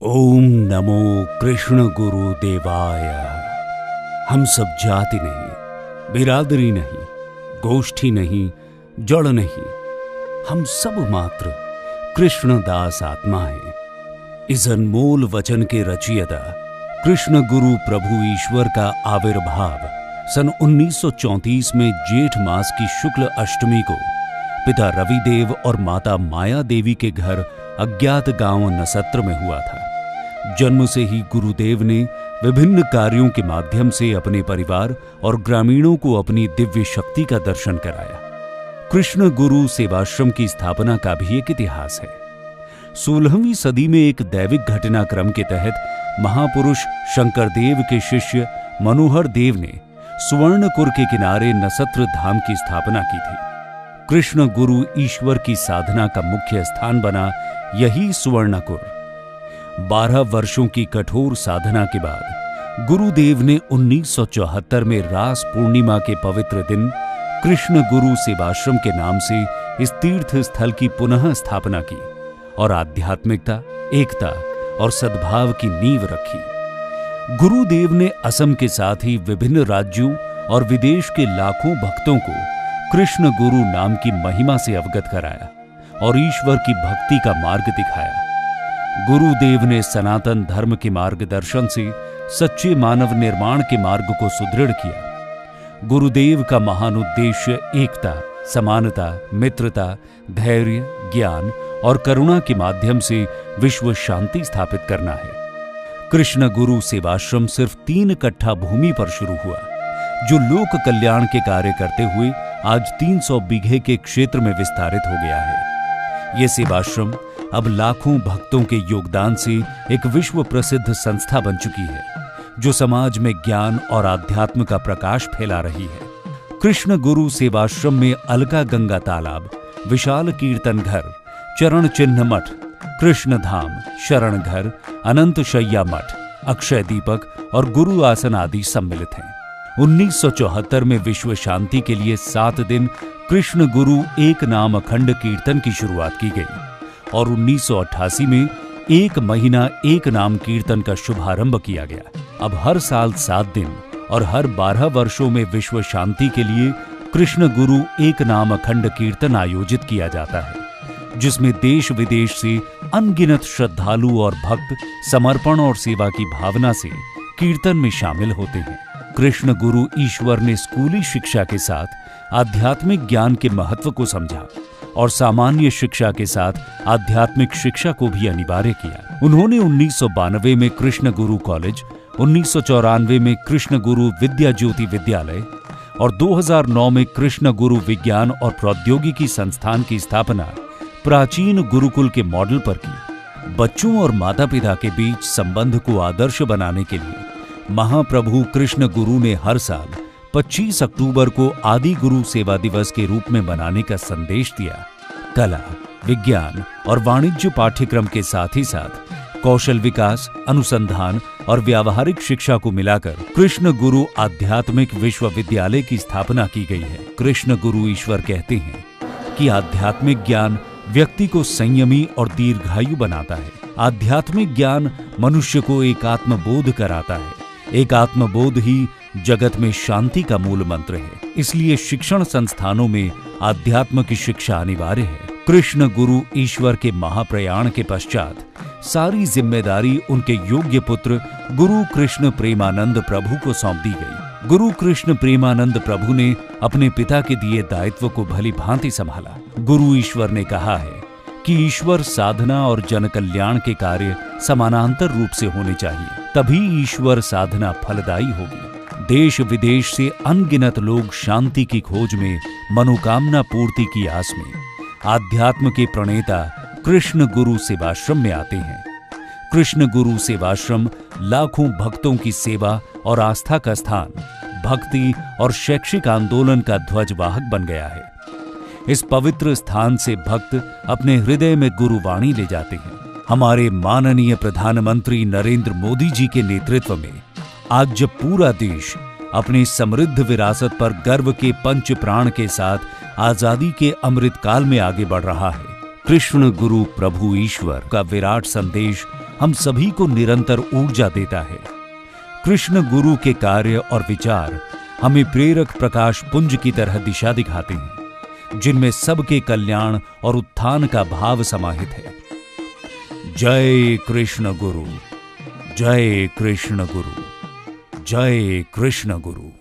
ओम नमो कृष्ण गुरु देवाय। हम सब जाति नहीं, बिरादरी नहीं, गोष्ठी नहीं, जड़ नहीं, हम सब मात्र कृष्णदास आत्मा हैं। इस अनमोल वचन के रचयिता कृष्ण गुरु प्रभु ईश्वर का आविर्भाव सन 1934 में जेठ मास की शुक्ल अष्टमी को पिता रविदेव और माता माया देवी के घर अज्ञात गांव नसत्र में हुआ था। जन्म से ही गुरुदेव ने विभिन्न कार्यों के माध्यम से अपने परिवार और ग्रामीणों को अपनी दिव्य शक्ति का दर्शन कराया। कृष्ण गुरु सेवाश्रम की स्थापना का भी एक इतिहास है। 16वीं सदी में एक दैविक घटनाक्रम के तहत महापुरुष शंकरदेव के शिष्य मनोहर देव ने सुवर्णकुर के किनारे नसत्र धाम की स्थापना की थी। कृष्ण गुरु ईश्वर की साधना का मुख्य स्थान बना यही सुवर्णकुर। 12 वर्षों की कठोर साधना के बाद गुरुदेव ने 1974 में रास पूर्णिमा के पवित्र दिन कृष्ण गुरु सेवाश्रम के नाम से इस तीर्थ स्थल की पुनः स्थापना की और आध्यात्मिकता, एकता और सद्भाव की नींव रखी। गुरुदेव ने असम के साथ ही विभिन्न राज्यों और विदेश के लाखों भक्तों को कृष्ण गुरु नाम की महिमा से अवगत कराया और ईश्वर की भक्ति का मार्ग दिखाया। गुरुदेव ने सनातन धर्म के मार्गदर्शन से सच्चे मानव निर्माण के मार्ग को सुदृढ़ किया। गुरुदेव का महान उद्देश्य एकता, समानता, मित्रता, धैर्य, ज्ञान और करुणा के माध्यम से विश्व शांति स्थापित करना है। कृष्ण गुरु सेवाश्रम सिर्फ 3 कट्ठा भूमि पर शुरू हुआ, जो लोक कल्याण के कार्य करते हुए आज 300 बीघे के क्षेत्र में विस्तारित हो गया है। यह सेवाश्रम अब लाखों भक्तों के योगदान से एक विश्व प्रसिद्ध संस्था बन चुकी है, जो समाज में ज्ञान और आध्यात्म का प्रकाश फैला रही है। कृष्ण गुरु सेवाश्रम में अलका गंगा तालाब, विशाल कीर्तन घर, चरण चिन्ह मठ, कृष्ण धाम, शरण घर, अनंत शैया मठ, अक्षय दीपक और गुरु आसन आदि सम्मिलित हैं। 1974 में विश्व शांति के लिए 7 दिन कृष्ण गुरु एक नाम अखंड कीर्तन की शुरुआत की गई और 1988 में 1 महीना एक नाम कीर्तन का शुभारंभ किया गया। अब हर साल 7 दिन और हर 12 वर्षों में विश्व शांति के लिए कृष्ण गुरु एक नाम अखंड कीर्तन आयोजित किया जाता है, जिसमें देश विदेश से अनगिनत श्रद्धालु और भक्त समर्पण और सेवा की भावना से कीर्तन में शामिल होते हैं। कृष्ण गुरु ईश्वर ने स्कूली शिक्षा के साथ आध्यात्मिक ज्ञान के महत्व को समझा और सामान्य शिक्षा के साथ आध्यात्मिक शिक्षा को भी अनिवार्य किया। उन्होंने 1992 में कृष्ण गुरु कॉलेज, 1994 में कृष्ण गुरु विद्या ज्योति विद्यालय और 2009 में कृष्ण गुरु विज्ञान और प्रौद्योगिकी संस्थान की स्थापना प्राचीन गुरुकुल के मॉडल पर की। बच्चों और माता पिता के बीच संबंध को आदर्श बनाने के लिए महाप्रभु कृष्ण गुरु ने हर साल 25 अक्टूबर को आदि गुरु सेवा दिवस के रूप में मनाने का संदेश दिया। कला, विज्ञान और वाणिज्य पाठ्यक्रम के साथ ही साथ कौशल विकास, अनुसंधान और व्यावहारिक शिक्षा को मिलाकर कृष्ण गुरु आध्यात्मिक विश्वविद्यालय की स्थापना की गई है। कृष्ण गुरु ईश्वर कहते हैं कि आध्यात्मिक ज्ञान व्यक्ति को संयमी और दीर्घायु बनाता है। आध्यात्मिक ज्ञान मनुष्य को एकात्मबोध कराता है। एकात्मबोध ही जगत में शांति का मूल मंत्र है। इसलिए शिक्षण संस्थानों में आध्यात्म की शिक्षा अनिवार्य है। कृष्ण गुरु ईश्वर के महाप्रयाण के पश्चात सारी जिम्मेदारी उनके योग्य पुत्र गुरु कृष्ण प्रेमानंद प्रभु को सौंप दी गई। गुरु कृष्ण प्रेमानंद प्रभु ने अपने पिता के दिए दायित्व को भली भांति संभाला। गुरु ईश्वर ने कहा है कि ईश्वर साधना और जन कल्याण के कार्य समानांतर रूप से होने चाहिए, तभी ईश्वर साधना फलदायी होगी। देश विदेश से अनगिनत लोग शांति की खोज में, मनोकामना पूर्ति की आस में आध्यात्म के प्रणेता कृष्ण गुरु सेवाश्रम में आते हैं। कृष्ण गुरु सेवाश्रम लाखों भक्तों की सेवा और आस्था का स्थान, भक्ति और शैक्षिक आंदोलन का ध्वजवाहक बन गया है। इस पवित्र स्थान से भक्त अपने हृदय में गुरुवाणी ले जाते हैं। हमारे माननीय प्रधानमंत्री नरेंद्र मोदी जी के नेतृत्व में आज जब पूरा देश अपनी समृद्ध विरासत पर गर्व के पंच प्राण के साथ आजादी के अमृत काल में आगे बढ़ रहा है, कृष्ण गुरु प्रभु ईश्वर का विराट संदेश हम सभी को निरंतर ऊर्जा देता है। कृष्ण गुरु के कार्य और विचार हमें प्रेरक प्रकाश पुंज की तरह दिशा दिखाते हैं, जिनमें सबके कल्याण और उत्थान का भाव समाहित है। जय कृष्ण गुरु, जय कृष्ण गुरु, जय कृष्ण गुरु।